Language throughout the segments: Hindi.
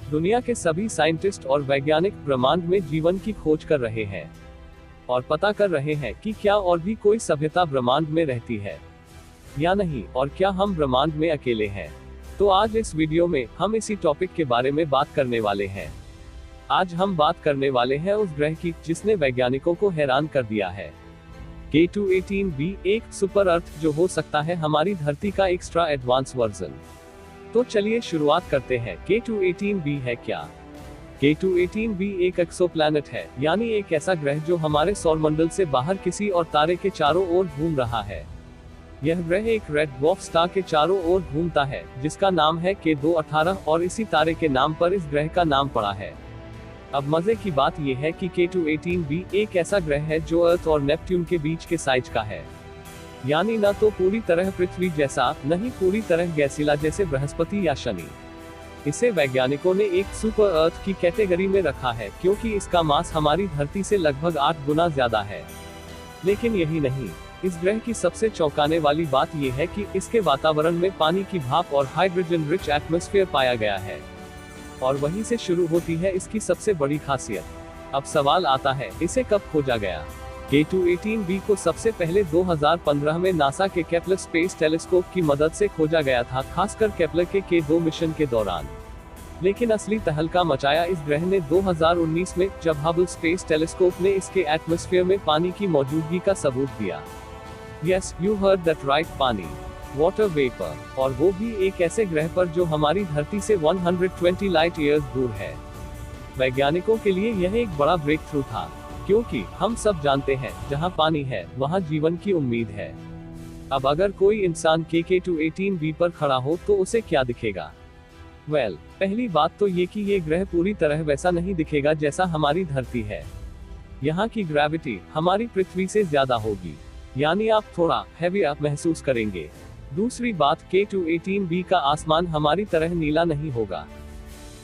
दुनिया के सभी साइंटिस्ट और वैज्ञानिक ब्रह्मांड में जीवन की खोज कर रहे हैं और पता कर रहे हैं कि क्या और भी कोई सभ्यता ब्रह्मांड में रहती है या नहीं, और क्या हम ब्रह्मांड में अकेले हैं। तो आज इस वीडियो में हम इसी टॉपिक के बारे में बात करने वाले हैं। आज हम बात करने वाले हैं उस ग्रह की जिसने वैज्ञानिकों को हैरान कर दिया है। K2-18b एक सुपर अर्थ जो हो सकता है हमारी धरती का एक्स्ट्रा एडवांस वर्जन। तो चलिए शुरुआत करते हैं। K2-18b है क्या? K2-18b एक एक्सोप्लैनेट है, यानी एक ऐसा ग्रह जो हमारे सौरमंडल से बाहर किसी और तारे के चारों ओर घूम रहा है। यह ग्रह एक रेड ड्वार्फ स्टार के चारों ओर घूमता है, जिसका नाम है K2-18 और इसी तारे के नाम पर इस ग्रह का नाम पड़ा है। अब मजे की बात यह है कि K2-18b एक ऐसा ग्रह है जो अर्थ और नेपट्यून के बीच के साइज का है, यानी न तो पूरी तरह पृथ्वी जैसा, न ही पूरी तरह गैसीला जैसे बृहस्पति या शनि। इसे वैज्ञानिकों ने एक सुपर अर्थ की कैटेगरी में रखा है क्योंकि इसका मास हमारी धरती से लगभग 8 गुना ज्यादा है। लेकिन यही नहीं, इस ग्रह की सबसे चौंकाने वाली बात यह है कि इसके वातावरण में पानी की भाप और हाइड्रोजन रिच एटमॉस्फेयर पाया गया है, और वहीं से शुरू होती है इसकी सबसे बड़ी खासियत। अब सवाल आता है, इसे कब खोजा गया? K2-18b को सबसे पहले 2015 में नासा के केपलर स्पेस टेलीस्कोप की मदद से खोजा गया था, खासकर केपलर के K2 मिशन के दौरान। लेकिन असली तहलका मचाया इस ग्रह ने 2019 में, जब हबल स्पेस टेलीस्कोप ने इसके एटमॉस्फेयर में पानी की मौजूदगी का सबूत दिया। Yes, you heard that right, पानी, वाटर वेपर, और वो भी एक ऐसे ग्रह पर जो हमारी धरती से 120 लाइट ईयर्स दूर है। वैज्ञानिकों के लिए यह एक बड़ा ब्रेक थ्रू था, क्योंकि हम सब जानते हैं जहां पानी है वहां जीवन की उम्मीद है। अब अगर कोई इंसान K2-18b पर खड़ा हो तो उसे क्या दिखेगा? पहली बात तो ये कि ये ग्रह पूरी तरह वैसा नहीं दिखेगा जैसा हमारी धरती है। यहाँ की ग्रेविटी हमारी पृथ्वी से ज्यादा होगी, यानी आप थोड़ा हैवी महसूस करेंगे। दूसरी बात, K2-18b का आसमान हमारी तरह नीला नहीं होगा।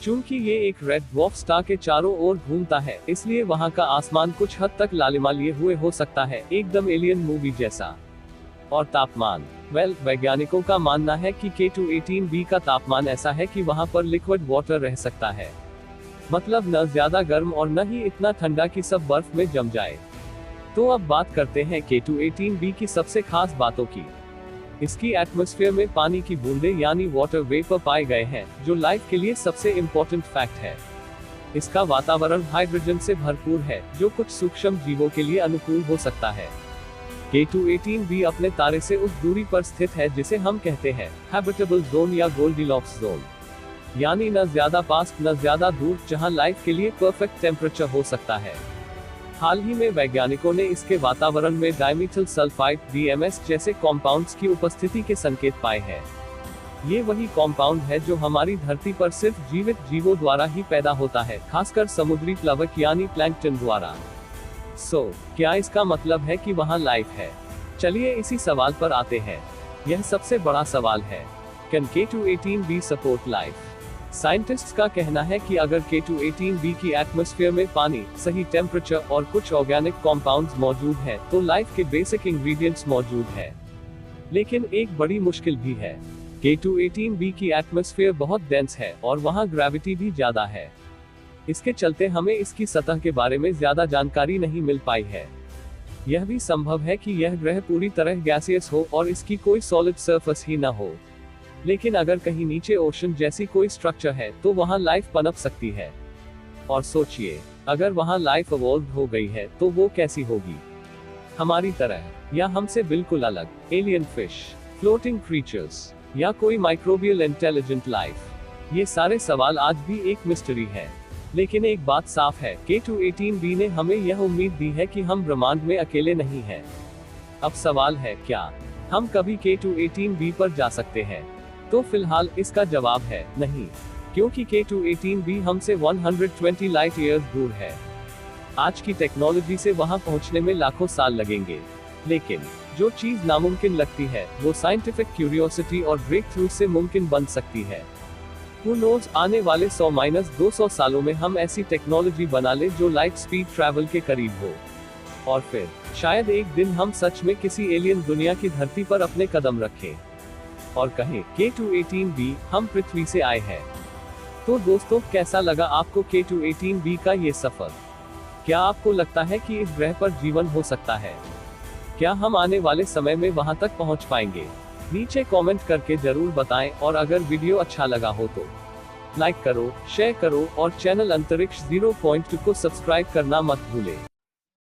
चूंकि ये एक रेड ड्वार्फ स्टार के चारों ओर घूमता है, इसलिए वहां का आसमान कुछ हद तक लालिमा लिए हुए हो सकता है, एकदम एलियन मूवी जैसा। और तापमान, वैज्ञानिकों का मानना है कि K2-18b का तापमान ऐसा है कि वहां पर लिक्विड वाटर रह सकता है, मतलब न ज्यादा गर्म और न ही इतना ठंडा कि सब बर्फ में जम जाए। तो अब बात करते हैं K2-18b की सबसे खास बातों की। इसकी एटमॉस्फेयर में पानी की बूंदें यानी वाटर वेपर पाए गए हैं, जो लाइफ के लिए सबसे इम्पोर्टेंट फैक्ट है। इसका वातावरण हाइड्रोजन से भरपूर है, जो कुछ सूक्ष्म जीवों के लिए अनुकूल हो सकता है। K2-18b अपने तारे से उस दूरी पर स्थित है जिसे हम कहते हैं हैबिटेबल जोन या गोल्डीलॉक्स जोन, यानी न ज्यादा पास न ज्यादा दूर, जहां लाइफ के लिए परफेक्ट टेम्परेचर हो सकता है। हाल ही में वैज्ञानिकों ने इसके वातावरण में डाइमीथिल सल्फाइड DMS जैसे कॉम्पाउंड्स की उपस्थिति के संकेत पाए हैं। ये वही कॉम्पाउंड है जो हमारी धरती पर सिर्फ जीवित जीवों द्वारा ही पैदा होता है, खासकर समुद्री प्लवक यानी प्लैंकटन द्वारा। क्या इसका मतलब है कि वहाँ लाइफ है? चलिए इसी सवाल पर आते हैं। यह सबसे बड़ा सवाल है, can K2-18b support life? Scientists का कहना है कि अगर K2-18b की एटमॉस्फेयर में पानी, सही टेम्परेचर और कुछ ऑर्गेनिक कॉम्पाउंड्स मौजूद हैं, तो लाइफ के बेसिक इंग्रेडिएंट्स मौजूद हैं। लेकिन एक बड़ी मुश्किल भी है। K2-18b की एटमॉस्फेयर बहुत डेंस है और वहां ग्रेविटी भी ज्यादा है। इसके चलते हमें इसकी सतह के बारे में ज्यादा जानकारी नहीं मिल पाई है। यह भी संभव है कि यह ग्रह पूरी तरह गैसियस हो और इसकी कोई सॉलिड सरफेस ही न हो। लेकिन अगर कहीं नीचे ओशन जैसी कोई स्ट्रक्चर है तो वहां लाइफ पनप सकती है। और सोचिए, अगर वहां लाइफ इवॉल्व हो गई है तो वो कैसी होगी? हमारी तरह या हमसे बिल्कुल अलग? एलियन फिश, फ्लोटिंग क्रीचर्स, या कोई माइक्रोबियल इंटेलिजेंट लाइफ? ये सारे सवाल आज भी एक मिस्ट्री है। लेकिन एक बात साफ है, K2-18b ने हमें यह उम्मीद दी है कि हम ब्रह्मांड में अकेले नहीं हैं। अब सवाल है, क्या हम कभी K2-18b पर जा सकते हैं? तो फिलहाल इसका जवाब है नहीं, क्योंकि K2-18b हमसे 120 लाइट ईयर्स दूर है। आज की टेक्नोलॉजी से वहां पहुंचने में लाखों साल लगेंगे। लेकिन जो चीज नामुमकिन लगती है, वो साइंटिफिक क्यूरियोसिटी और ब्रेक थ्रू से मुमकिन बन सकती है। Who knows, आने वाले 100-200 सालों में हम ऐसी टेक्नोलॉजी बना ले जो लाइट स्पीड ट्रैवल के करीब हो, और फिर शायद एक दिन हम सच में किसी एलियन दुनिया की धरती पर अपने कदम रखें और कहें K2-18b हम पृथ्वी से आए हैं। तो दोस्तों, कैसा लगा आपको K2-18b का ये सफर? क्या आपको लगता है कि इस ग्रह पर जीवन हो सकता है? क्या हम आने वाले समय में वहां तक पहुंच पाएंगे? नीचे कमेंट करके जरूर बताएं, और अगर वीडियो अच्छा लगा हो तो लाइक करो, शेयर करो और चैनल अंतरिक्ष 0.2 को सब्सक्राइब करना मत भूलें।